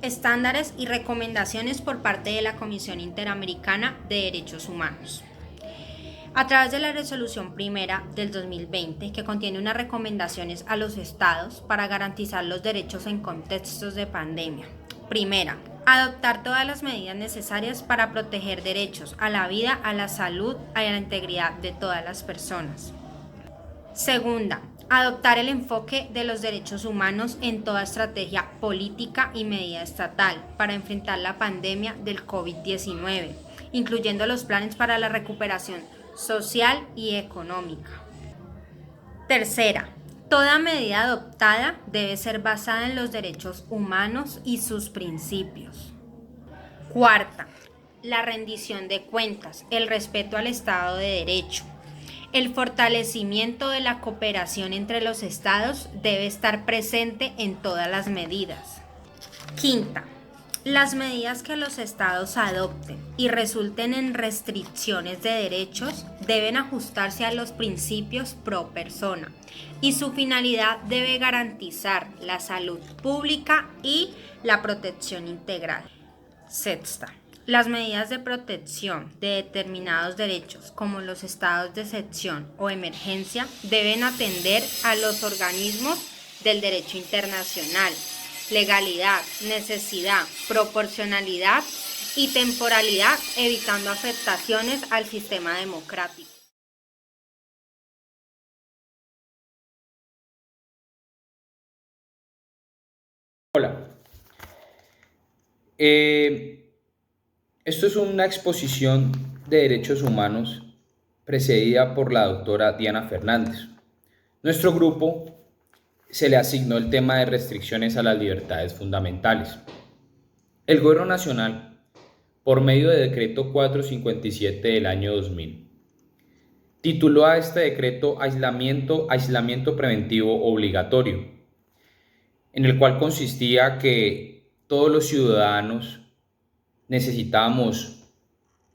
estándares y recomendaciones por parte de la Comisión Interamericana de Derechos Humanos. A través de la Resolución Primera del 2020, que contiene unas recomendaciones a los estados para garantizar los derechos en contextos de pandemia. Primera, adoptar todas las medidas necesarias para proteger derechos a la vida, a la salud y a la integridad de todas las personas. Segunda, adoptar el enfoque de los derechos humanos en toda estrategia política y medida estatal para enfrentar la pandemia del COVID-19, incluyendo los planes para la recuperación social y económica. Tercera, toda medida adoptada debe ser basada en los derechos humanos y sus principios. Cuarta, la rendición de cuentas, el respeto al Estado de Derecho. El fortalecimiento de la cooperación entre los estados debe estar presente en todas las medidas. Quinta, las medidas que los estados adopten y resulten en restricciones de derechos deben ajustarse a los principios pro persona y su finalidad debe garantizar la salud pública y la protección integral. Sexta, las medidas de protección de determinados derechos, como los estados de excepción o emergencia, deben atender a los organismos del derecho internacional, legalidad, necesidad, proporcionalidad y temporalidad, evitando afectaciones al sistema democrático. Hola. Esto es una exposición de derechos humanos precedida por la doctora Diana Fernández. Nuestro grupo se le asignó el tema de restricciones a las libertades fundamentales. El Gobierno Nacional, por medio de Decreto 457 del año 2000, tituló a este decreto Aislamiento Preventivo Obligatorio, en el cual consistía que todos los ciudadanos necesitábamos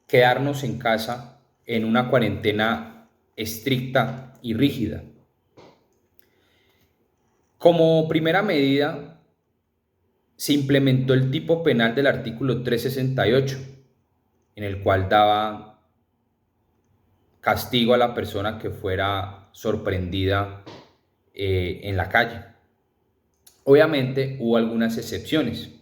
quedarnos en casa en una cuarentena estricta y rígida. Como primera medida, se implementó el tipo penal del artículo 368, en el cual daba castigo a la persona que fuera sorprendida en la calle. Obviamente hubo algunas excepciones,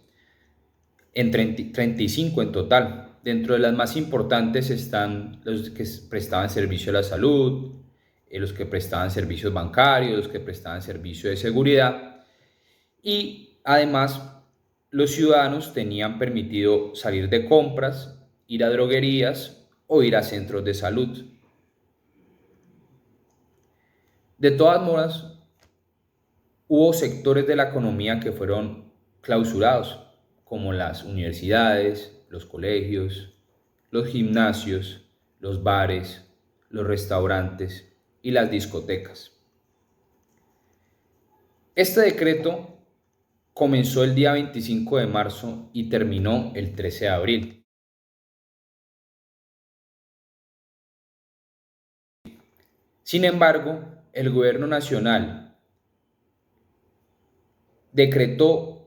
en 35 en total. Dentro de las más importantes están los que prestaban servicio a la salud, los que prestaban servicios bancarios, los que prestaban servicio de seguridad, y además los ciudadanos tenían permitido salir de compras, ir a droguerías o ir a centros de salud. De todas modas, hubo sectores de la economía que fueron clausurados, como las universidades, los colegios, los gimnasios, los bares, los restaurantes y las discotecas. Este decreto comenzó el día 25 de marzo y terminó el 13 de abril. Sin embargo, el gobierno nacional decretó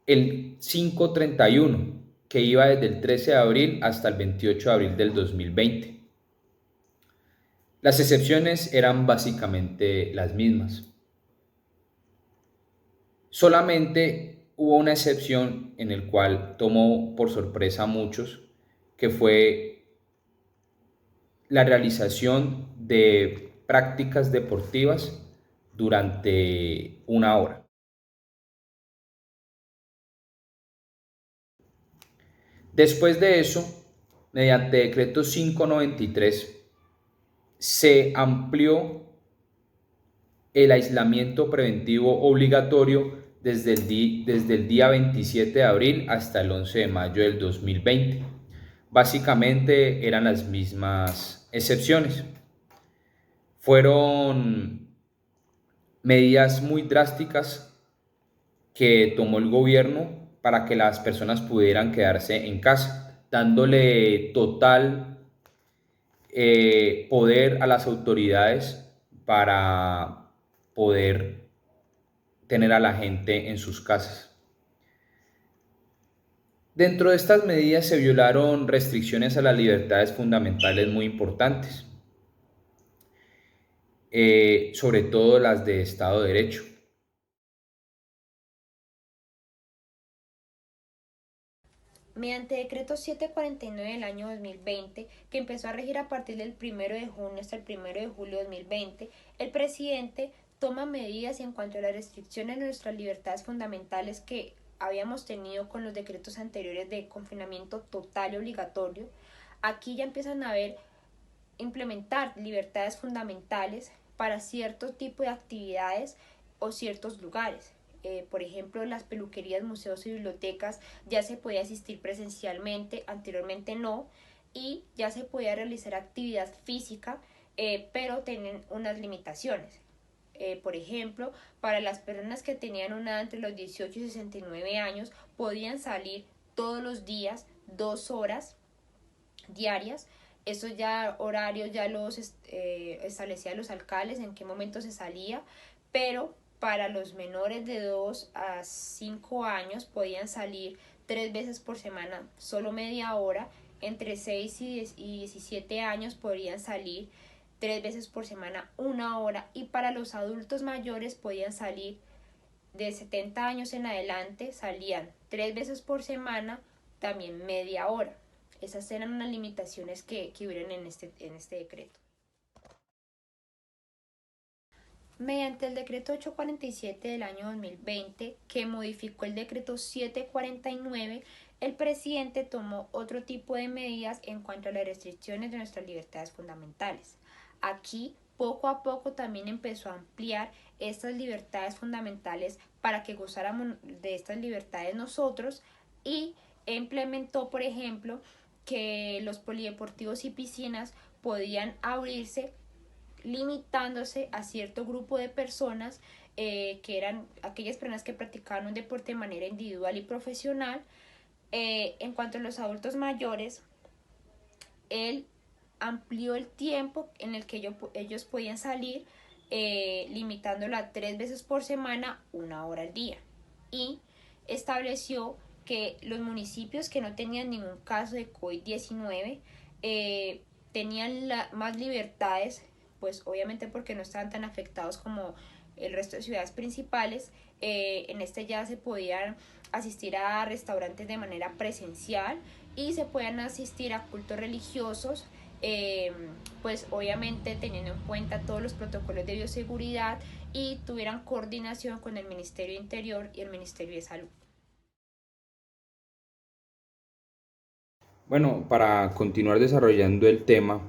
el 531, que iba desde el 13 de abril hasta el 28 de abril del 2020. Las excepciones eran básicamente las mismas. Solamente hubo una excepción en el cual tomó por sorpresa a muchos, que fue la realización de prácticas deportivas durante una hora. Después de eso, mediante decreto 593, se amplió el aislamiento preventivo obligatorio desde el día 27 de abril hasta el 11 de mayo del 2020. Básicamente eran las mismas excepciones. Fueron medidas muy drásticas que tomó el gobierno para que las personas pudieran quedarse en casa, dándole total poder a las autoridades para poder tener a la gente en sus casas. Dentro de estas medidas se violaron restricciones a las libertades fundamentales muy importantes, sobre todo las de Estado de Derecho. Mediante Decreto 749 del año 2020, que empezó a regir a partir del 1 de junio hasta el 1 de julio de 2020, el presidente toma medidas en cuanto a las restricciones de nuestras libertades fundamentales que habíamos tenido con los decretos anteriores de confinamiento total y obligatorio. Aquí ya empiezan a haber implementar libertades fundamentales para cierto tipo de actividades o ciertos lugares. Por ejemplo, las peluquerías, museos y bibliotecas ya se podía asistir presencialmente, anteriormente no, y ya se podía realizar actividad física, pero tienen unas limitaciones. Por ejemplo, para las personas que tenían una edad entre los 18 y 69 años, podían salir todos los días 2 horas diarias. Eso ya horarios ya los establecían los alcaldes en qué momento se salía, pero para los menores de 2 a 5 años podían salir 3 veces por semana, solo media hora. Entre 6 y 17 años podrían salir 3 veces por semana, 1 hora. Y para los adultos mayores podían salir de 70 años en adelante, salían 3 veces por semana, también media hora. Esas eran unas limitaciones que hubieron en este decreto. Mediante el decreto 847 del año 2020, que modificó el decreto 749, el presidente tomó otro tipo de medidas en cuanto a las restricciones de nuestras libertades fundamentales. Aquí, poco a poco, también empezó a ampliar estas libertades fundamentales para que gozáramos de estas libertades nosotros, y implementó, por ejemplo, que los polideportivos y piscinas podían abrirse limitándose a cierto grupo de personas, que eran aquellas personas que practicaban un deporte de manera individual y profesional. En cuanto a los adultos mayores, él amplió el tiempo en el que ellos podían salir, limitándolo a 3 veces por semana, 1 hora al día. Y estableció que los municipios que no tenían ningún caso de COVID-19 tenían más libertades, pues obviamente porque no estaban tan afectados como el resto de ciudades principales. En este ya se podían asistir a restaurantes de manera presencial y se puedan asistir a cultos religiosos, pues obviamente teniendo en cuenta todos los protocolos de bioseguridad, y tuvieran coordinación con el Ministerio de Interior y el Ministerio de Salud. Bueno, para continuar desarrollando el tema,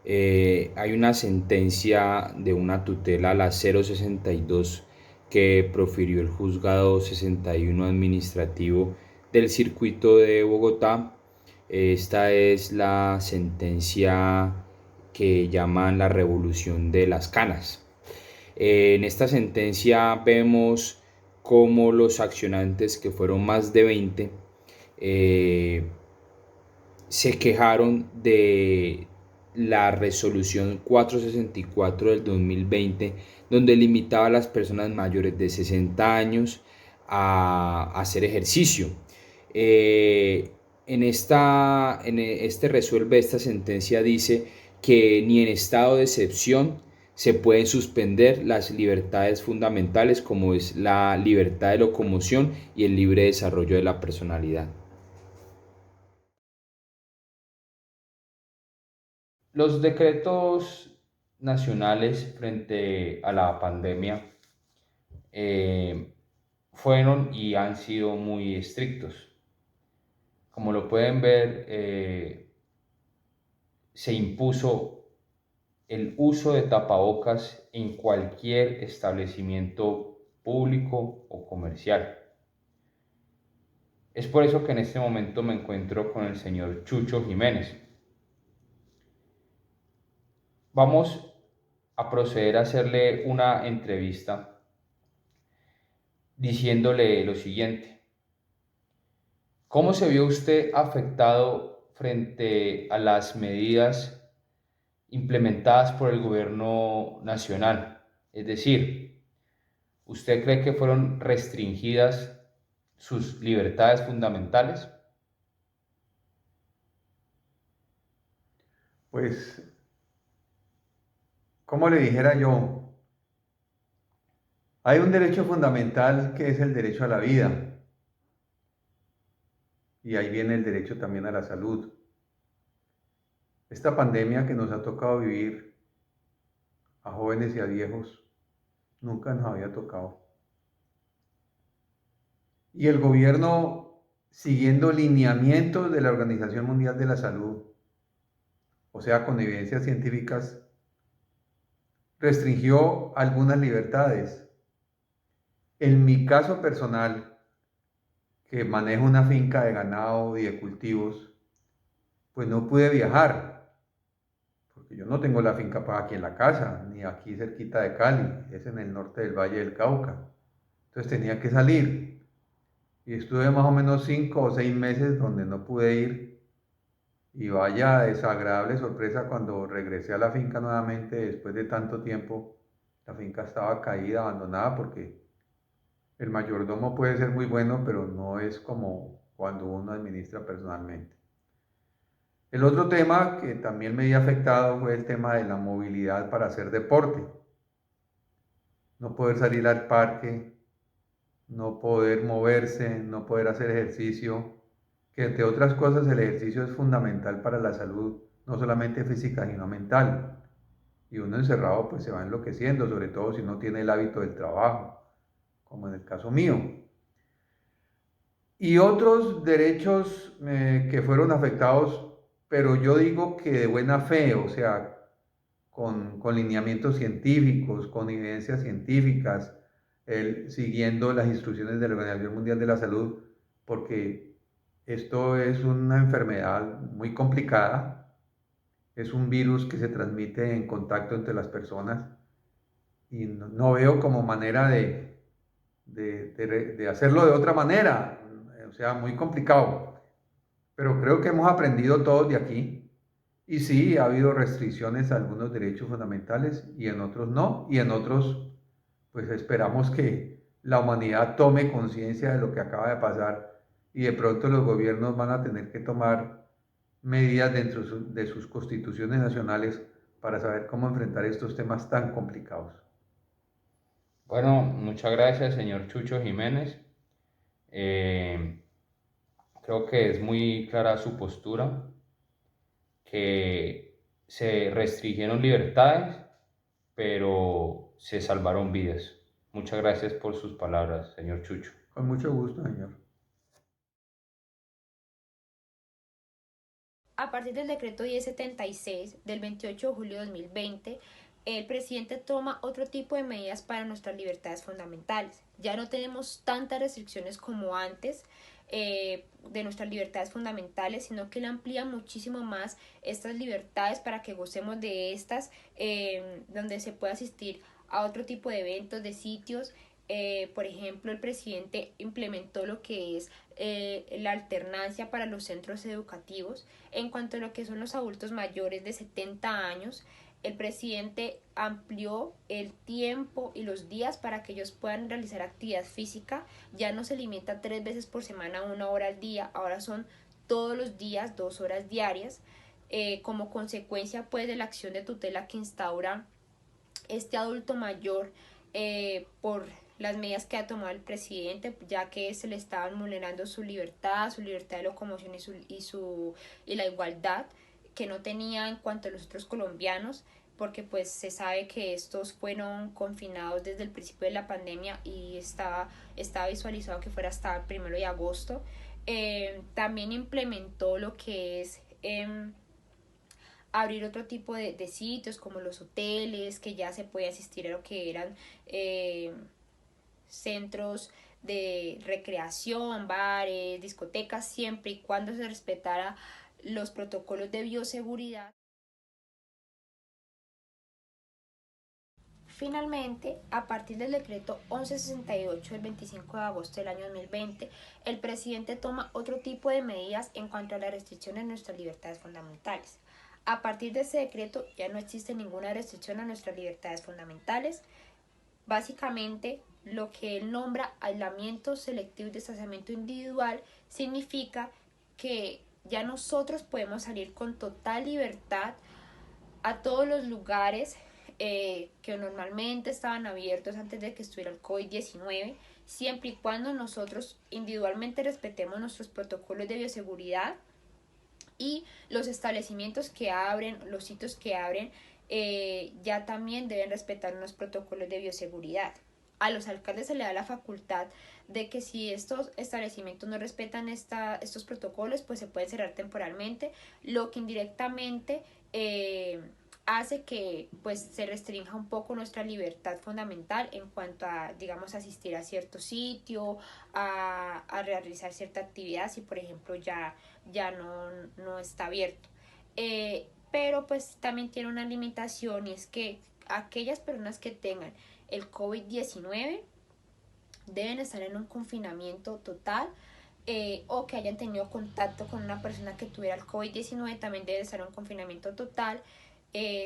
hay una sentencia de una tutela, la 062, que profirió el juzgado 61 administrativo del circuito de Bogotá. Esta es la sentencia que llaman la revolución de las canas. En esta sentencia vemos cómo los accionantes, que fueron más de 20, se quejaron de la resolución 464 del 2020, donde limitaba a las personas mayores de 60 años a hacer ejercicio. Esta sentencia dice que ni en estado de excepción se pueden suspender las libertades fundamentales, como es la libertad de locomoción y el libre desarrollo de la personalidad. Los decretos nacionales frente a la pandemia fueron y han sido muy estrictos. Como lo pueden ver, se impuso el uso de tapabocas en cualquier establecimiento público o comercial. Es por eso que en este momento me encuentro con el señor Chucho Jiménez. Vamos a proceder a hacerle una entrevista diciéndole lo siguiente: ¿cómo se vio usted afectado frente a las medidas implementadas por el gobierno nacional? Es decir, ¿usted cree que fueron restringidas sus libertades fundamentales? Pues, ¿cómo le dijera yo? Hay un derecho fundamental que es el derecho a la vida. Y ahí viene el derecho también a la salud. Esta pandemia que nos ha tocado vivir a jóvenes y a viejos, nunca nos había tocado. Y el gobierno, siguiendo lineamientos de la Organización Mundial de la Salud, o sea, con evidencias científicas, restringió algunas libertades. En mi caso personal, que manejo una finca de ganado y de cultivos, pues no pude viajar, porque yo no tengo la finca para aquí en la casa, ni aquí cerquita de Cali, es en el norte del Valle del Cauca. Entonces tenía que salir y estuve más o menos 5 o 6 meses donde no pude ir, y vaya desagradable sorpresa cuando regresé a la finca nuevamente después de tanto tiempo. La finca estaba caída, abandonada, porque el mayordomo puede ser muy bueno, pero no es como cuando uno administra personalmente. El otro tema que también me había afectado fue el tema de la movilidad para hacer deporte. No poder salir al parque, no poder moverse, no poder hacer ejercicio, que entre otras cosas el ejercicio es fundamental para la salud, no solamente física, sino mental. Y uno encerrado pues se va enloqueciendo, sobre todo si no tiene el hábito del trabajo, como en el caso mío. Y otros derechos que fueron afectados, pero yo digo que de buena fe, o sea, con lineamientos científicos, con evidencias científicas, siguiendo las instrucciones de la Organización Mundial de la Salud, porque esto es una enfermedad muy complicada, es un virus que se transmite en contacto entre las personas, y no veo como manera de hacerlo de otra manera, o sea, muy complicado. Pero creo que hemos aprendido todos de aquí. Y sí, ha habido restricciones a algunos derechos fundamentales y en otros no. Y en otros, pues esperamos que la humanidad tome conciencia de lo que acaba de pasar, y de pronto los gobiernos van a tener que tomar medidas dentro de sus constituciones nacionales para saber cómo enfrentar estos temas tan complicados. Bueno, muchas gracias, señor Chucho Jiménez. Eh, Creo que es muy clara su postura, que se restringieron libertades, pero se salvaron vidas. Muchas gracias por sus palabras, señor Chucho. Con mucho gusto, señor. A partir del decreto 1076 del 28 de julio de 2020, el presidente toma otro tipo de medidas para nuestras libertades fundamentales. Ya no tenemos tantas restricciones como antes de nuestras libertades fundamentales, sino que él amplía muchísimo más estas libertades para que gocemos de estas, donde se puede asistir a otro tipo de eventos, de sitios. Por ejemplo, el presidente implementó lo que es la alternancia para los centros educativos. En cuanto a lo que son los adultos mayores de 70 años, el presidente amplió el tiempo y los días para que ellos puedan realizar actividad física. Ya no se limita 3 veces por semana, 1 hora al día, ahora son todos los días, 2 horas diarias. Como consecuencia pues de la acción de tutela que instaura este adulto mayor por las medidas que ha tomado el presidente, ya que se le estaban vulnerando su libertad de locomoción y la igualdad que no tenía en cuanto a los otros colombianos, porque pues se sabe que estos fueron confinados desde el principio de la pandemia y estaba visualizado que fuera hasta el 1 de agosto. También implementó lo que es abrir otro tipo de sitios como los hoteles, que ya se puede asistir a lo que eran centros de recreación, bares, discotecas, siempre y cuando se respetara los protocolos de bioseguridad. Finalmente, a partir del decreto 1168 del 25 de agosto del año 2020, el presidente toma otro tipo de medidas en cuanto a la restricción de nuestras libertades fundamentales. A partir de ese decreto ya no existe ninguna restricción a nuestras libertades fundamentales. Básicamente, lo que él nombra aislamiento selectivo y distanciamiento individual significa que ya nosotros podemos salir con total libertad a todos los lugares que normalmente estaban abiertos antes de que estuviera el COVID-19, siempre y cuando nosotros individualmente respetemos nuestros protocolos de bioseguridad, y los establecimientos que abren, los sitios que abren, ya también deben respetar unos protocolos de bioseguridad. A los alcaldes se le da la facultad de que si estos establecimientos no respetan estos protocolos, pues se pueden cerrar temporalmente, lo que indirectamente hace que pues se restrinja un poco nuestra libertad fundamental en cuanto a, digamos, asistir a cierto sitio, a realizar cierta actividad si por ejemplo ya no está abierto. Pero pues también tiene una limitación, y es que aquellas personas que tengan el COVID-19 deben estar en un confinamiento total, o que hayan tenido contacto con una persona que tuviera el COVID-19 también debe estar en un confinamiento total.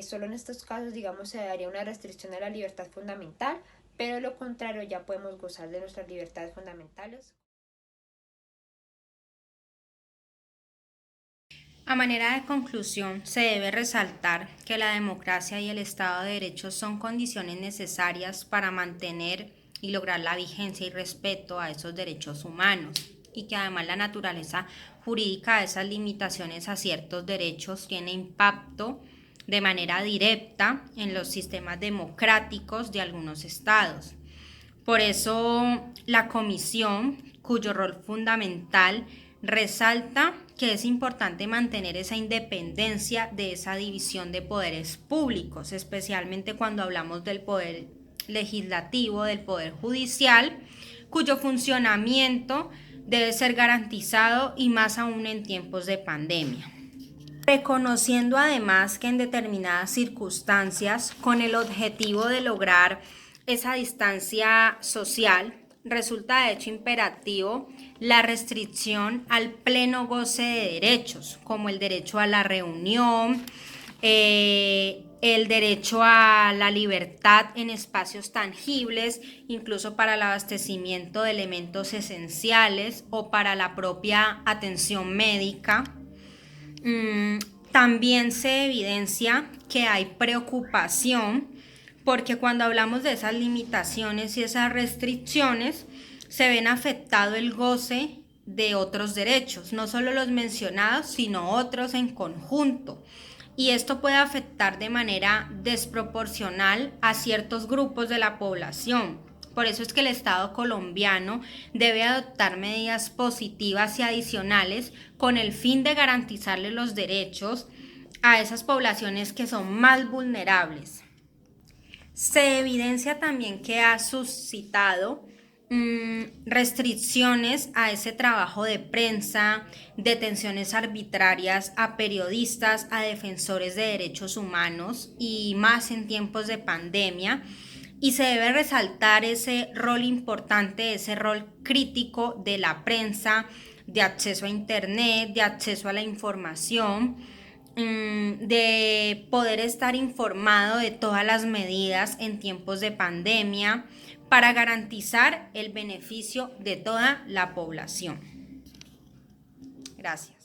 Solo en estos casos, digamos, se daría una restricción a la libertad fundamental, pero de lo contrario ya podemos gozar de nuestras libertades fundamentales. A manera de conclusión, se debe resaltar que la democracia y el Estado de Derecho son condiciones necesarias para mantener y lograr la vigencia y respeto a esos derechos humanos, y que además la naturaleza jurídica de esas limitaciones a ciertos derechos tiene impacto de manera directa en los sistemas democráticos de algunos estados. Por eso, la comisión, cuyo rol fundamental resalta que es importante mantener esa independencia de esa división de poderes públicos, especialmente cuando hablamos del poder legislativo, del poder judicial, cuyo funcionamiento debe ser garantizado, y más aún en tiempos de pandemia. Reconociendo además que en determinadas circunstancias, con el objetivo de lograr esa distancia social, resulta de hecho imperativo la restricción al pleno goce de derechos, como el derecho a la reunión, el derecho a la libertad en espacios tangibles, incluso para el abastecimiento de elementos esenciales o para la propia atención médica. También se evidencia que hay preocupación porque cuando hablamos de esas limitaciones y esas restricciones, se ven afectado el goce de otros derechos, no solo los mencionados, sino otros en conjunto. Y esto puede afectar de manera desproporcional a ciertos grupos de la población. Por eso es que el Estado colombiano debe adoptar medidas positivas y adicionales con el fin de garantizarle los derechos a esas poblaciones que son más vulnerables. Se evidencia también que ha suscitado restricciones a ese trabajo de prensa, detenciones arbitrarias a periodistas, a defensores de derechos humanos, y más en tiempos de pandemia. Y se debe resaltar ese rol importante, ese rol crítico de la prensa, de acceso a internet, de acceso a la información, de poder estar informado de todas las medidas en tiempos de pandemia para garantizar el beneficio de toda la población. Gracias.